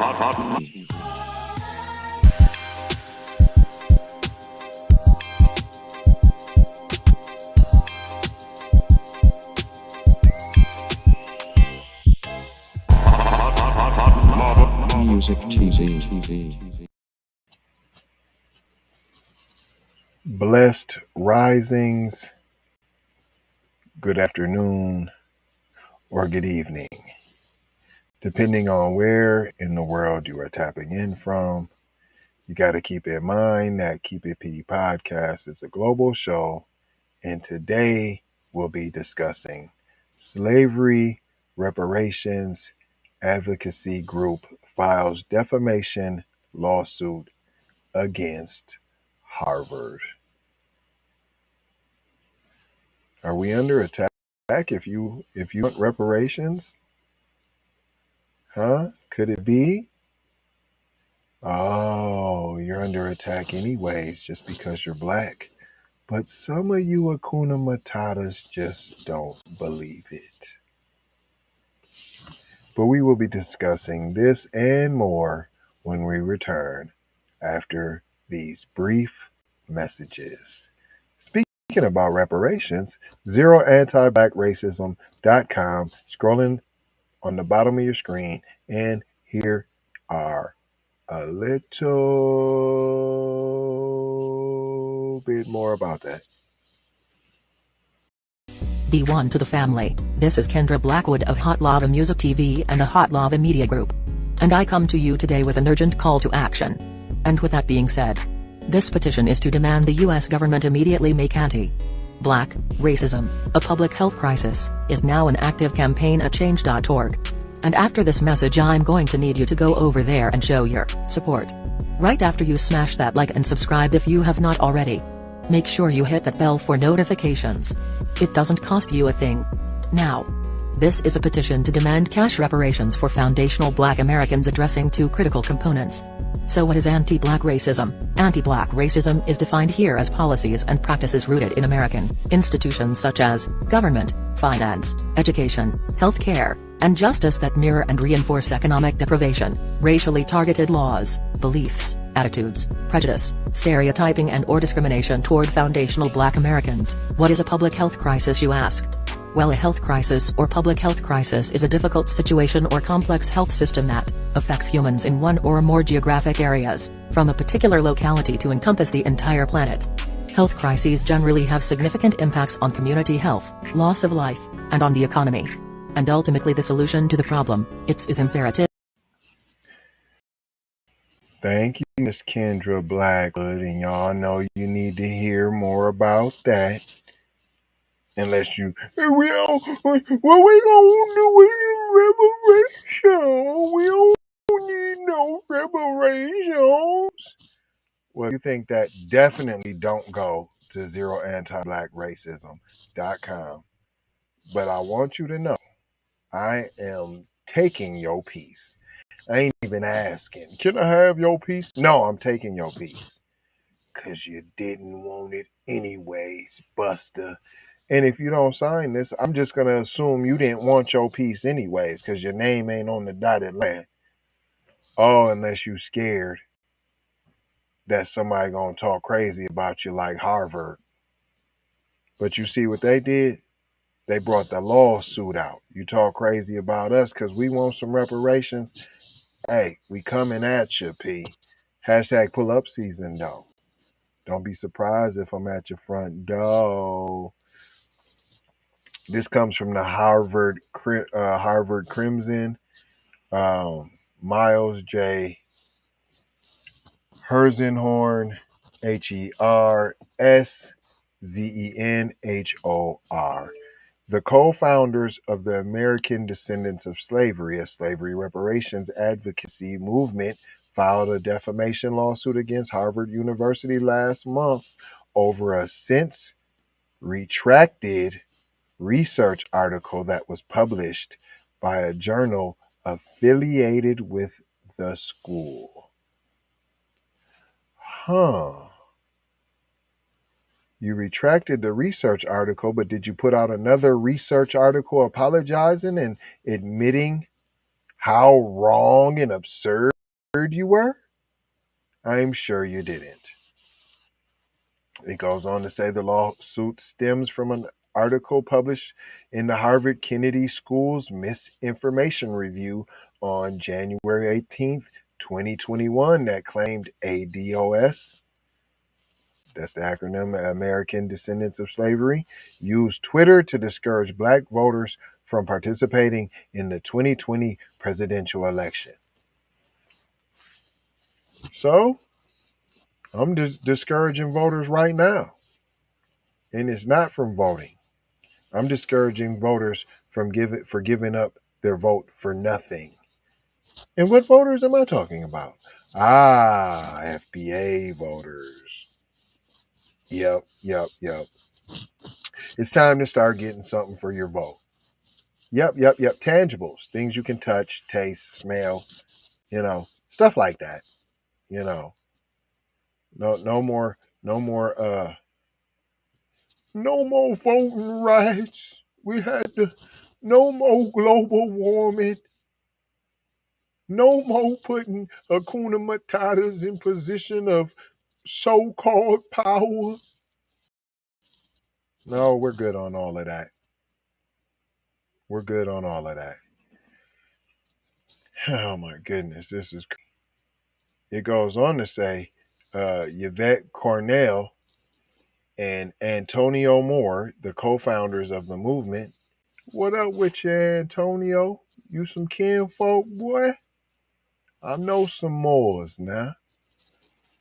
Music TV. Blessed risings, good afternoon, or good evening, depending on where in the world you are tapping in from. You got to keep in mind that Keep It P podcast is a global show, and today we'll be discussing slavery, reparations, advocacy group files defamation lawsuit against Harvard. Are we under attack if you want reparations? Huh? Could it be? Oh, you're under attack anyways just because you're black. But some of you Hakuna Matatas just don't believe it. But we will be discussing this and more when we return after these brief messages. Speaking about reparations, zeroantiblackracism.com, scrolling on the bottom of your screen, and here are a little bit more about that. Be one to the family. This is Kendra Blackwood of Hot Lava Music TV and the Hot Lava Media Group. And I come to you today with an urgent call to action. And with that being said, this petition is to demand the U.S. government immediately make anti-black racism a public health crisis is now an active campaign at change.org. And after this message I'm going to need you to go over there and show your support. Right after you smash that like and subscribe if you have not already. Make sure you hit that bell for notifications. It doesn't cost you a thing. Now, this is a petition to demand cash reparations for foundational Black Americans addressing two critical components. So what is anti-Black racism? Anti-Black racism is defined here as policies and practices rooted in American institutions such as government, finance, education, healthcare, and justice that mirror and reinforce economic deprivation, racially targeted laws, beliefs, attitudes, prejudice, stereotyping and/or discrimination toward foundational Black Americans. What is a public health crisis, you ask? Well, a health crisis or public health crisis is a difficult situation or complex health system that affects humans in one or more geographic areas, from a particular locality to encompass the entire planet. Health crises generally have significant impacts on community health, loss of life, and on the economy. And ultimately the solution to the problem, is imperative. Thank you, Miss Kendra Blackwood, and y'all know you need to hear more about that. Unless you, what we gonna do with reparation? We don't need no reparations. Well, you think that, definitely don't go to zeroantiblackracism.com. But I want you to know, I am taking your piece. I ain't even asking, can I have your piece? No, I'm taking your piece. Because you didn't want it anyways, Buster. And if you don't sign this, I'm just going to assume you didn't want your piece anyways, because your name ain't on the dotted line. Oh, unless you scared that somebody going to talk crazy about you like Harvard. But you see what they did? They brought the lawsuit out. You talk crazy about us because we want some reparations. Hey, we coming at you, P. Hashtag pull up season, though. Don't be surprised if I'm at your front door. This comes from the Harvard Crimson. Miles J. Herzenhorn, Herzenhor, the co-founders of the American Descendants of Slavery, a slavery reparations advocacy movement, filed a defamation lawsuit against Harvard University last month over a since retracted research article that was published by a journal affiliated with the school. You retracted the research article, but did you put out another research article apologizing and admitting how wrong and absurd you were? I'm sure you didn't. It goes on to say the lawsuit stems from an article published in the Harvard Kennedy School's Misinformation Review on January 18th, 2021 that claimed ADOS, that's the acronym American Descendants of Slavery, used Twitter to discourage black voters from participating in the 2020 presidential election. So, I'm discouraging voters right now. And it's not from voting. I'm discouraging voters from giving up their vote for nothing. And what voters am I talking about? FBA voters. Yep. It's time to start getting something for your vote. Yep. Tangibles, things you can touch, taste, smell, stuff like that. No more voting rights. We had no more global warming. No more putting Hakuna Matatas in position of so-called power. No, we're good on all of that. Oh my goodness, it goes on to say, Yvette, Carnell, and Antonio Moore, the co-founders of the movement. What up with you, Antonio? You some kinfolk, boy? I know some Moors now.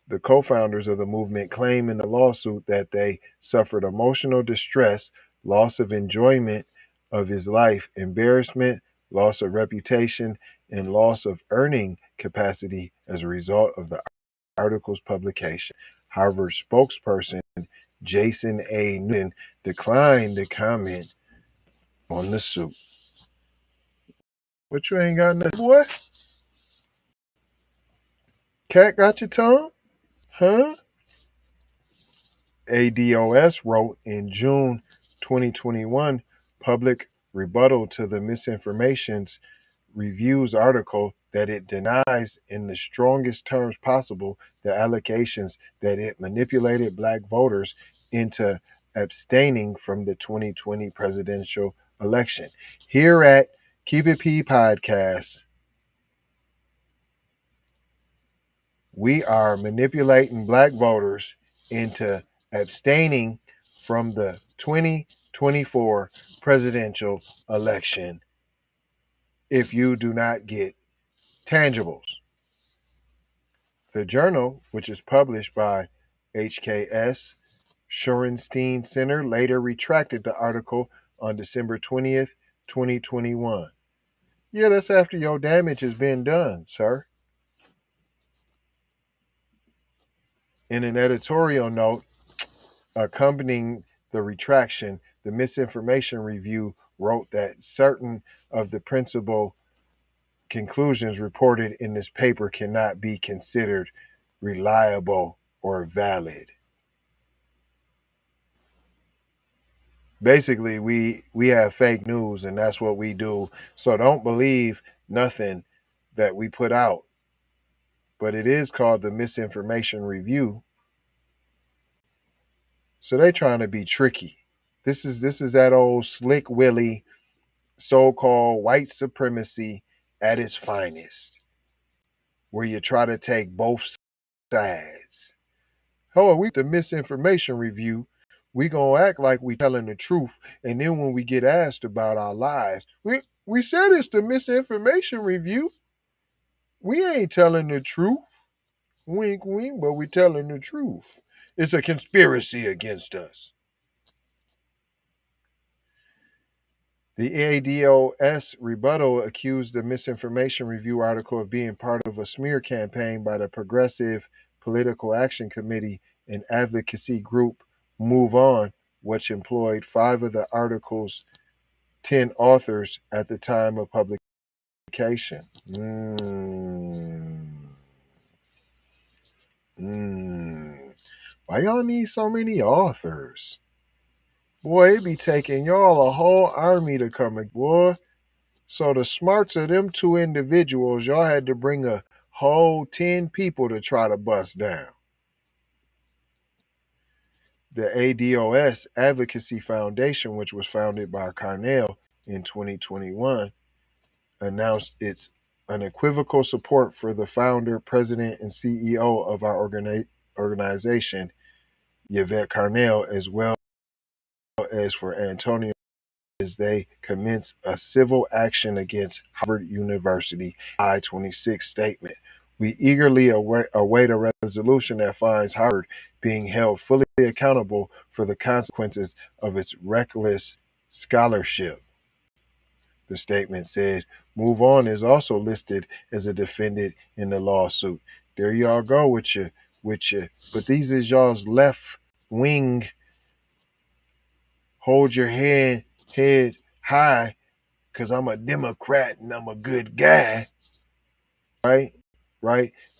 The co-founders of the movement claim in the lawsuit that they suffered emotional distress, loss of enjoyment of his life, embarrassment, loss of reputation, and loss of earning capacity as a result of the article's publication. Harvard spokesperson Jason A. Newton declined to comment on the suit. What, you ain't got nothing, boy? Cat got your tongue? Huh? ADOS wrote in June 2021 public rebuttal to the Misinformation's Reviews article that it denies in the strongest terms possible the allegations that it manipulated black voters into abstaining from the 2020 presidential election. Here at Keep It P Podcast, we are manipulating black voters into abstaining from the 2024 presidential election if you do not get tangibles. The journal, which is published by HKS Shorenstein Center, later retracted the article on December 20th, 2021. Yeah, that's after your damage has been done, sir. In an editorial note accompanying the retraction, the Misinformation Review wrote that certain of the principal conclusions reported in this paper cannot be considered reliable or valid. Basically, we have fake news, and that's what we do. So don't believe nothing that we put out. But it is called the Misinformation Review. So they're trying to be tricky. This is that old Slick Willie so-called white supremacy at its finest, where you try to take both sides. Oh, we the Misinformation Review. We gonna act like we telling the truth, and then when we get asked about our lies, we said it's the Misinformation Review. We ain't telling the truth. Wink, wink, but we telling the truth. It's a conspiracy against us. The ADOS rebuttal accused the Misinformation Review article of being part of a smear campaign by the Progressive Political Action Committee and advocacy group Move On, which employed 5 of the article's 10 authors at the time of publication. Why y'all need so many authors? Boy, it be taking y'all a whole army to come, boy. So the smarts of them two individuals, y'all had to bring a whole 10 people to try to bust down. The ADOS Advocacy Foundation, which was founded by Carnell in 2021, announced its unequivocal support for the founder, president, and CEO of our organization, Yvette Carnell, as well as for Antonio, as they commence a civil action against Harvard University. I-26 statement. We eagerly await a resolution that finds Harvard being held fully accountable for the consequences of its reckless scholarship. The statement said, Move On is also listed as a defendant in the lawsuit. There y'all go with you. But these is y'all's left wing. Hold your head high, because I'm a Democrat and I'm a good guy. Right?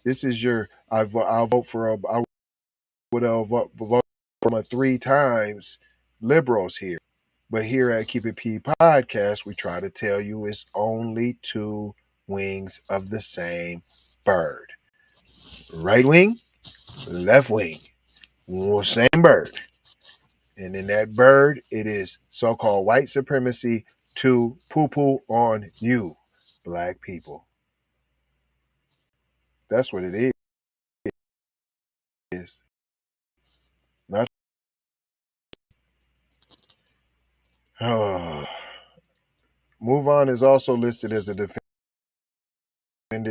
This is your, I would vote for 3 times liberals here. But here at Keep It P Podcast, we try to tell you it's only 2 wings of the same bird. Right wing, left wing, same bird. And in that bird, it is so-called white supremacy to poo-poo on you, black people. That's what it is. Not Move On is also listed as a defendant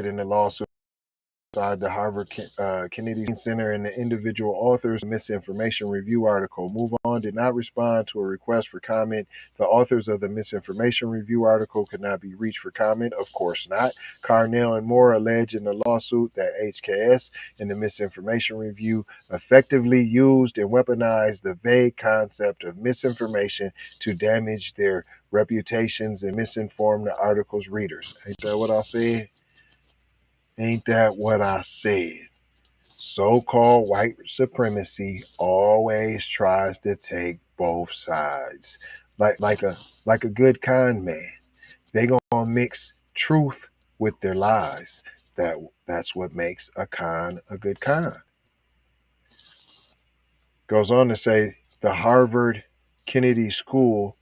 in the lawsuit outside the Harvard Kennedy Center and the individual authors of the misinformation review article. Move On did not respond to a request for comment. The authors of the misinformation review article could not be reached for comment. Of course not. Carnell and Moore allege in the lawsuit that HKS and the misinformation review effectively used and weaponized the vague concept of misinformation to damage their reputations and misinform the article's readers. Ain't that what I said? Ain't that what I said? So-called white supremacy always tries to take both sides. Like a good con man. They gonna mix truth with their lies. That's what makes a con a good con. Goes on to say the Harvard Kennedy School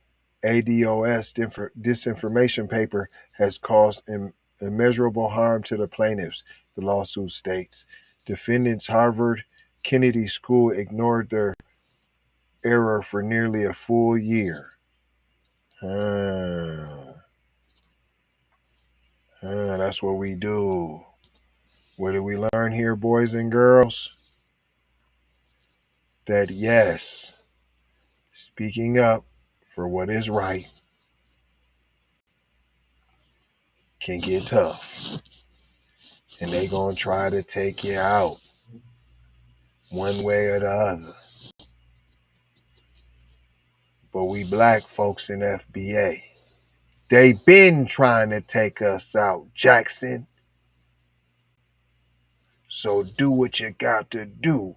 ADOS disinformation paper has caused immeasurable harm to the plaintiffs, the lawsuit states. Defendants Harvard Kennedy School ignored their error for nearly a full year. That's what we do. What did we learn here, boys and girls? That yes, speaking up for what is right can get tough. And they gonna try to take you out one way or the other. But we black folks in FBA, they been trying to take us out, Jackson. So do what you got to do.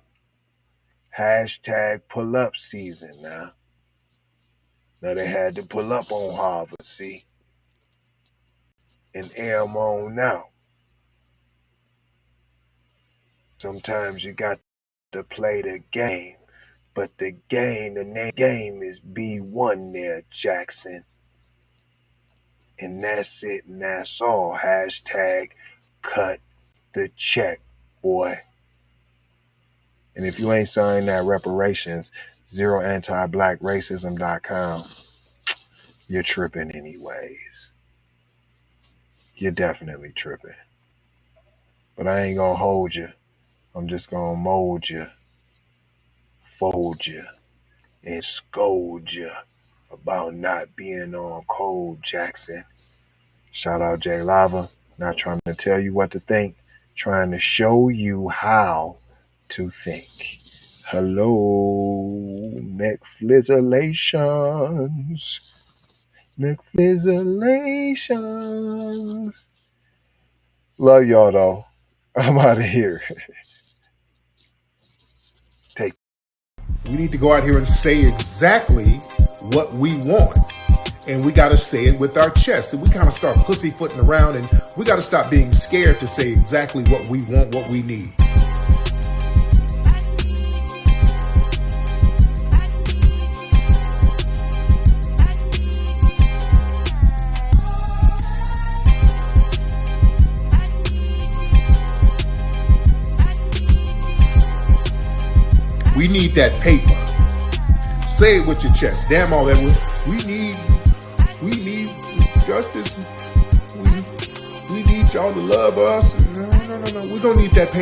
Hashtag pull up season now. Now they had to pull up on Harvard, see? And air them on now. Sometimes you got to play the game. But the name game is B1 there, Jackson. And that's it and that's all. Hashtag cut the check, boy. And if you ain't signed that Reparations, zeroantiblack.racism.com, you're tripping anyways. You're definitely tripping. But I ain't gonna hold you. I'm just gonna mold you, fold you, and scold you about not being on code, Jackson. Shout out Jay Lava. Not trying to tell you what to think, trying to show you how to think. Hello, McFlizzalations. McFlizzalations. Love y'all though. I'm out of here. We need to go out here and say exactly what we want. and we got to say it with our chest. And we kind of start pussyfooting around, and we got to stop being scared to say exactly what we want, what we need. We need that paper. Say it with your chest. Damn all that. We need justice. We need y'all to love us. No. We don't need that paper.